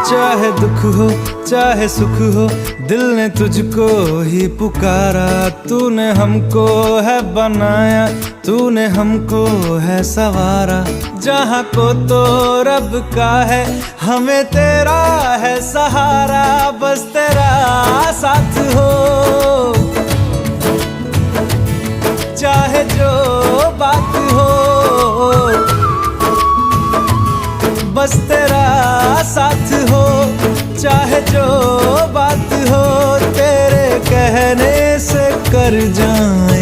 चाहे दुख हो चाहे सुख हो, दिल ने तुझको ही पुकारा। तूने हमको है बनाया, तूने हमको है सवारा। जहाँ को तो रब का है, हमें तेरा है सहारा। बस तेरा साथ हो, चाहे जो बात हो। बस तेरा साथ हो, चाहे जो बात हो। तेरे कहने से कर जाए